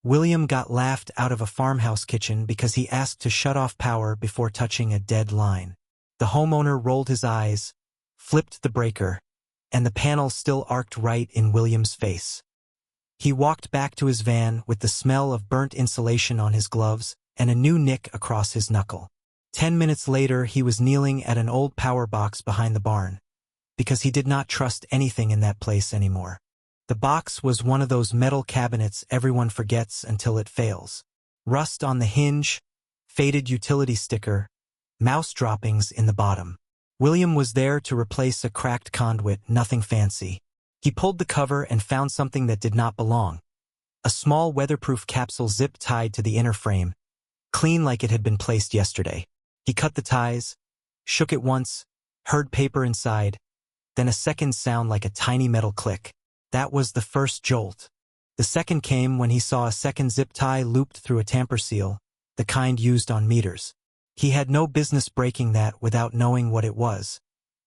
William got laughed out of a farmhouse kitchen because he asked to shut off power before touching a dead line. The homeowner rolled his eyes, flipped the breaker, and the panel still arced right in William's face. He walked back to his van with the smell of burnt insulation on his gloves and a new nick across his knuckle. 10 minutes later, he was kneeling at an old power box behind the barn, because he did not trust anything in that place anymore. The box was one of those metal cabinets everyone forgets until it fails. Rust on the hinge, faded utility sticker, mouse droppings in the bottom. William was there to replace a cracked conduit, nothing fancy. He pulled the cover and found something that did not belong. A small weatherproof capsule zip tied to the inner frame, clean like it had been placed yesterday. He cut the ties, shook it once, heard paper inside, then a second sound like a tiny metal click. That was the first jolt. The second came when he saw a second zip tie looped through a tamper seal, the kind used on meters. He had no business breaking that without knowing what it was,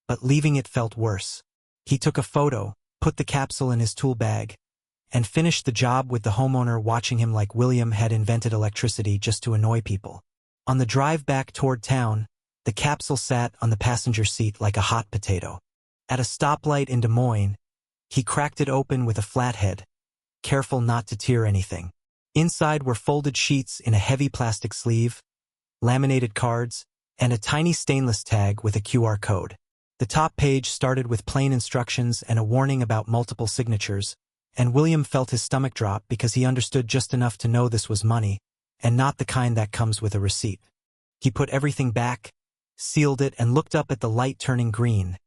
but leaving it felt worse. He took a photo, put the capsule in his tool bag, and finished the job with the homeowner watching him like William had invented electricity just to annoy people. On the drive back toward town, the capsule sat on the passenger seat like a hot potato. At a stoplight in Des Moines, he cracked it open with a flathead, careful not to tear anything. Inside were folded sheets in a heavy plastic sleeve, laminated cards, and a tiny stainless tag with a QR code. The top page started with plain instructions and a warning about multiple signatures, and William felt his stomach drop because he understood just enough to know this was money, and not the kind that comes with a receipt. He put everything back, sealed it, and looked up at the light turning green,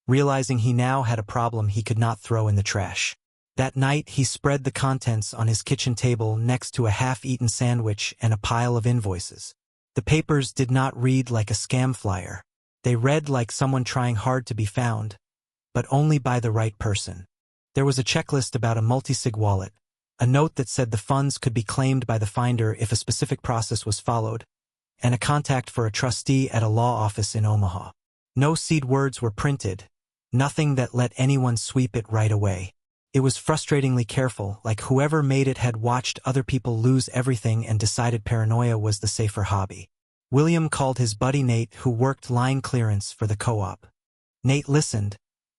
realizing he now had a problem he could not throw in the trash. That night, he spread the contents on his kitchen table next to a half-eaten sandwich and a pile of invoices. The papers did not read like a scam flyer. They read like someone trying hard to be found, but only by the right person. There was a checklist about a multisig wallet, a note that said the funds could be claimed by the finder if a specific process was followed, and a contact for a trustee at a law office in Omaha. No seed words were printed, nothing that let anyone sweep it right away. It was frustratingly careful, like whoever made it had watched other people lose everything and decided paranoia was the safer hobby. William called his buddy Nate, who worked line clearance for the co-op. Nate listened,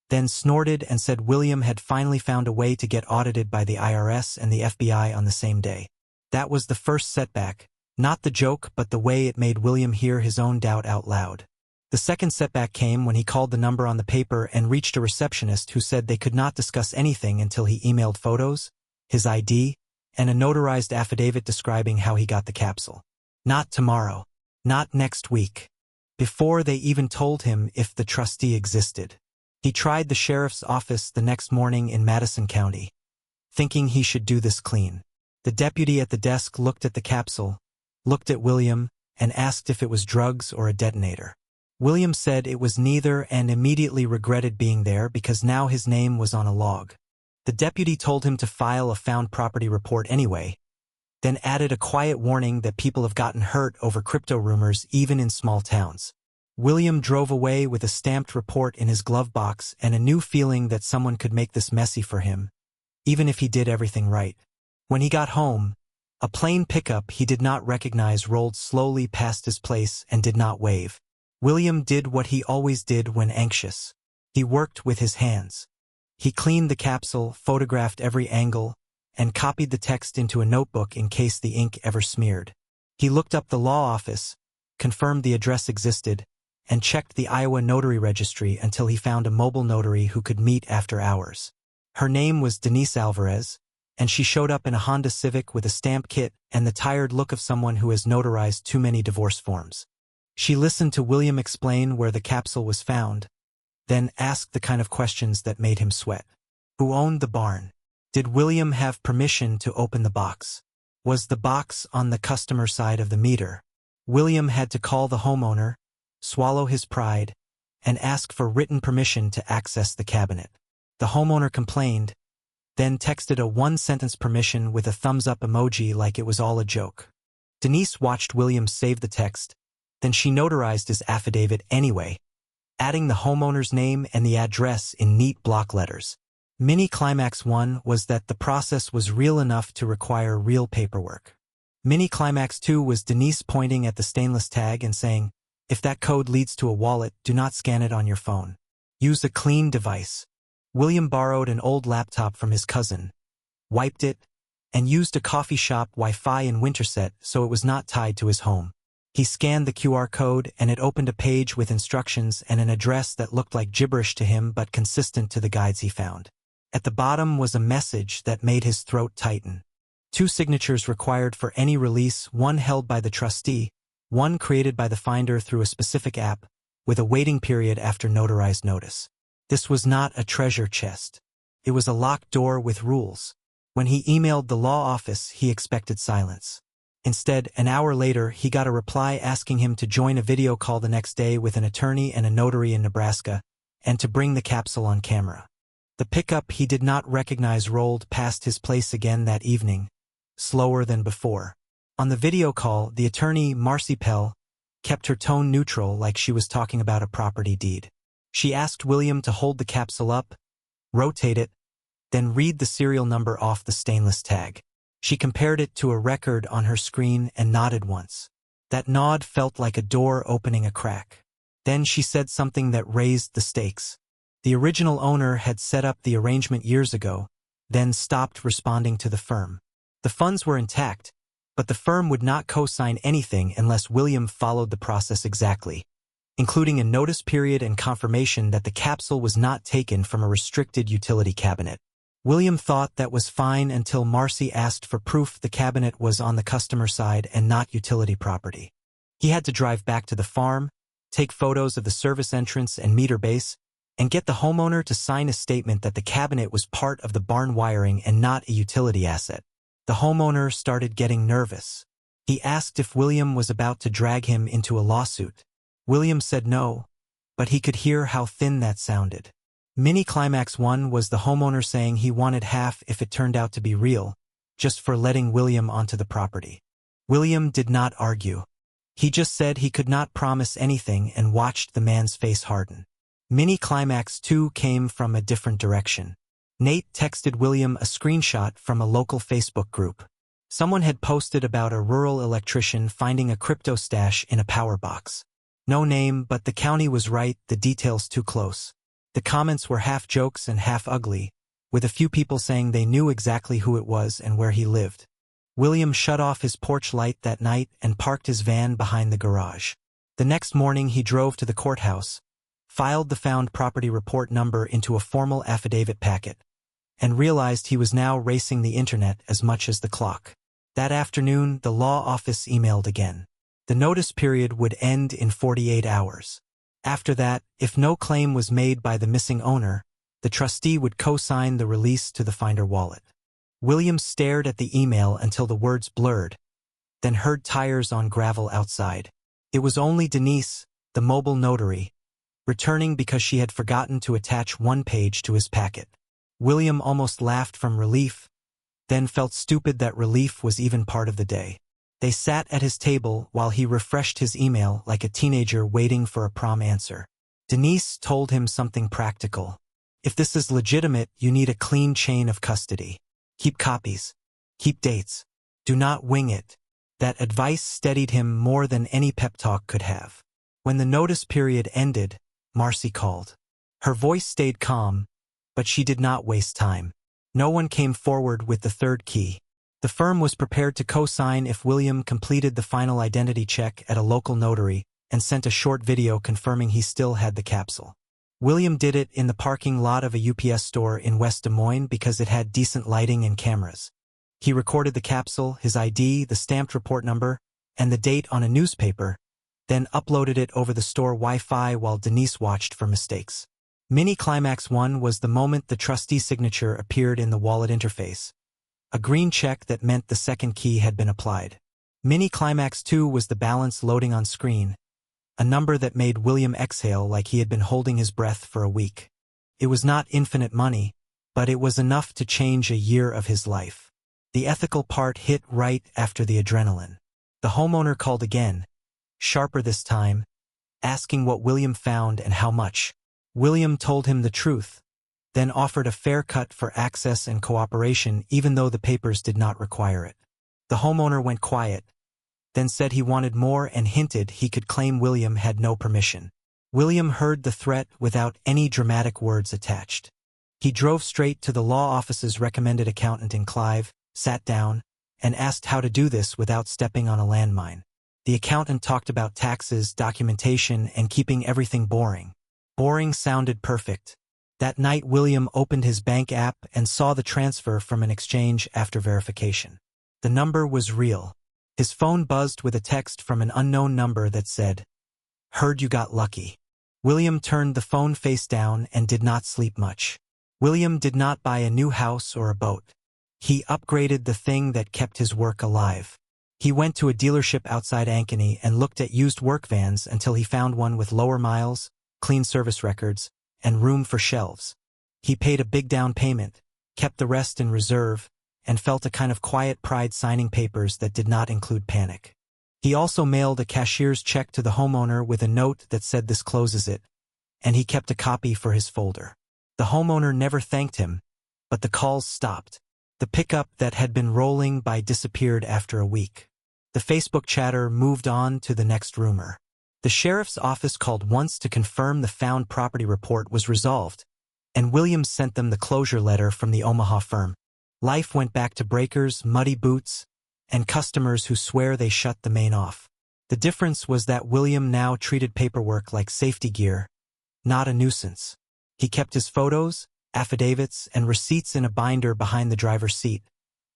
then snorted and said William had finally found a way to get audited by the IRS and the FBI on the same day. That was the first setback, not the joke but the way it made William hear his own doubt out loud. The second setback came when he called the number on the paper and reached a receptionist who said they could not discuss anything until he emailed photos, his ID, and a notarized affidavit describing how he got the capsule. Not tomorrow. Not next week. Before they even told him if the trustee existed. He tried the sheriff's office the next morning in Madison County, thinking he should do this clean. The deputy at the desk looked at the capsule, looked at William, and asked if it was drugs or a detonator. William said it was neither and immediately regretted being there because now his name was on a log. The deputy told him to file a found property report anyway, then added a quiet warning that people have gotten hurt over crypto rumors even in small towns. William drove away with a stamped report in his glove box and a new feeling that someone could make this messy for him, even if he did everything right. When he got home, a plain pickup he did not recognize rolled slowly past his place and did not wave. William did what he always did when anxious. He worked with his hands. He cleaned the capsule, photographed every angle, and copied the text into a notebook in case the ink ever smeared. He looked up the law office, confirmed the address existed, and checked the Iowa notary registry until he found a mobile notary who could meet after hours. Her name was Denise Alvarez, and she showed up in a Honda Civic with a stamp kit and the tired look of someone who has notarized too many divorce forms. She listened to William explain where the capsule was found, then asked the kind of questions that made him sweat. Who owned the barn? Did William have permission to open the box? Was the box on the customer side of the meter? William had to call the homeowner, swallow his pride, and ask for written permission to access the cabinet. The homeowner complained, then texted a one-sentence permission with a thumbs-up emoji like it was all a joke. Denise watched William save the text, then she notarized his affidavit anyway, adding the homeowner's name and the address in neat block letters. Mini Climax 1 was that the process was real enough to require real paperwork. Mini Climax 2 was Denise pointing at the stainless tag and saying, "If that code leads to a wallet, do not scan it on your phone. Use a clean device." William borrowed an old laptop from his cousin, wiped it, and used a coffee shop Wi-Fi in Winterset so it was not tied to his home. He scanned the QR code and it opened a page with instructions and an address that looked like gibberish to him but consistent to the guides he found. At the bottom was a message that made his throat tighten. 2 signatures required for any release, one held by the trustee, one created by the finder through a specific app, with a waiting period after notarized notice. This was not a treasure chest. It was a locked door with rules. When he emailed the law office, he expected silence. Instead, an hour later, he got a reply asking him to join a video call the next day with an attorney and a notary in Nebraska, and to bring the capsule on camera. The pickup he did not recognize rolled past his place again that evening, slower than before. On the video call, the attorney, Marcy Pell, kept her tone neutral like she was talking about a property deed. She asked William to hold the capsule up, rotate it, then read the serial number off the stainless tag. She compared it to a record on her screen and nodded once. That nod felt like a door opening a crack. Then she said something that raised the stakes. The original owner had set up the arrangement years ago, then stopped responding to the firm. The funds were intact, but the firm would not co-sign anything unless William followed the process exactly, including a notice period and confirmation that the capsule was not taken from a restricted utility cabinet. William thought that was fine until Marcy asked for proof the cabinet was on the customer side and not utility property. He had to drive back to the farm, take photos of the service entrance and meter base, and get the homeowner to sign a statement that the cabinet was part of the barn wiring and not a utility asset. The homeowner started getting nervous. He asked if William was about to drag him into a lawsuit. William said no, but he could hear how thin that sounded. Mini Climax 1 was the homeowner saying he wanted half if it turned out to be real, just for letting William onto the property. William did not argue. He just said he could not promise anything and watched the man's face harden. Mini Climax 2 came from a different direction. Nate texted William a screenshot from a local Facebook group. Someone had posted about a rural electrician finding a crypto stash in a power box. No name, but the county was right, the details too close. The comments were half jokes and half ugly, with a few people saying they knew exactly who it was and where he lived. William shut off his porch light that night and parked his van behind the garage. The next morning he drove to the courthouse, filed the found property report number into a formal affidavit packet, and realized he was now racing the internet as much as the clock. That afternoon, the law office emailed again. The notice period would end in 48 hours. After that, if no claim was made by the missing owner, the trustee would co-sign the release to the finder wallet. William stared at the email until the words blurred, then heard tires on gravel outside. It was only Denise, the mobile notary, returning because she had forgotten to attach one page to his packet. William almost laughed from relief, then felt stupid that relief was even part of the day. They sat at his table while he refreshed his email like a teenager waiting for a prom answer. Denise told him something practical. If this is legitimate, you need a clean chain of custody. Keep copies. Keep dates. Do not wing it. That advice steadied him more than any pep talk could have. When the notice period ended, Marcy called. Her voice stayed calm, but she did not waste time. No one came forward with the third key. The firm was prepared to co-sign if William completed the final identity check at a local notary and sent a short video confirming he still had the capsule. William did it in the parking lot of a UPS store in West Des Moines because it had decent lighting and cameras. He recorded the capsule, his ID, the stamped report number, and the date on a newspaper, then uploaded it over the store Wi-Fi while Denise watched for mistakes. Mini Climax 1 was the moment the trustee signature appeared in the wallet interface, a green check that meant the second key had been applied. Mini Climax 2 was the balance loading on screen, a number that made William exhale like he had been holding his breath for a week. It was not infinite money, but it was enough to change a year of his life. The ethical part hit right after the adrenaline. The homeowner called again, sharper this time, asking what William found and how much. William told him the truth. then offered a fair cut for access and cooperation even though the papers did not require it. The homeowner went quiet, then said he wanted more and hinted he could claim William had no permission. William heard the threat without any dramatic words attached. He drove straight to the law office's recommended accountant in Clive, sat down, and asked how to do this without stepping on a landmine. The accountant talked about taxes, documentation, and keeping everything boring. Boring sounded perfect. That night William opened his bank app and saw the transfer from an exchange after verification. The number was real. His phone buzzed with a text from an unknown number that said, "Heard you got lucky." William turned the phone face down and did not sleep much. William did not buy a new house or a boat. He upgraded the thing that kept his work alive. He went to a dealership outside Ankeny and looked at used work vans until he found one with lower miles, clean service records, and room for shelves. He paid a big down payment, kept the rest in reserve, and felt a kind of quiet pride signing papers that did not include panic. He also mailed a cashier's check to the homeowner with a note that said "This closes it," and he kept a copy for his folder. The homeowner never thanked him, but the calls stopped. The pickup that had been rolling by disappeared after a week. The Facebook chatter moved on to the next rumor. The sheriff's office called once to confirm the found property report was resolved, and Williams sent them the closure letter from the Omaha firm. Life went back to breakers, muddy boots, and customers who swear they shut the main off. The difference was that William now treated paperwork like safety gear, not a nuisance. He kept his photos, affidavits, and receipts in a binder behind the driver's seat,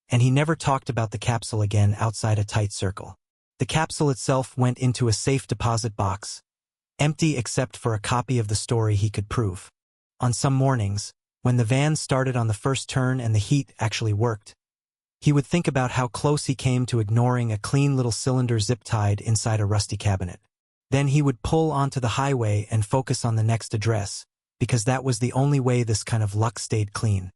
and he never talked about the capsule again outside a tight circle. The capsule itself went into a safe deposit box, empty except for a copy of the story he could prove. On some mornings, when the van started on the first turn and the heat actually worked, he would think about how close he came to ignoring a clean little cylinder zip-tied inside a rusty cabinet. Then he would pull onto the highway and focus on the next address, because that was the only way this kind of luck stayed clean.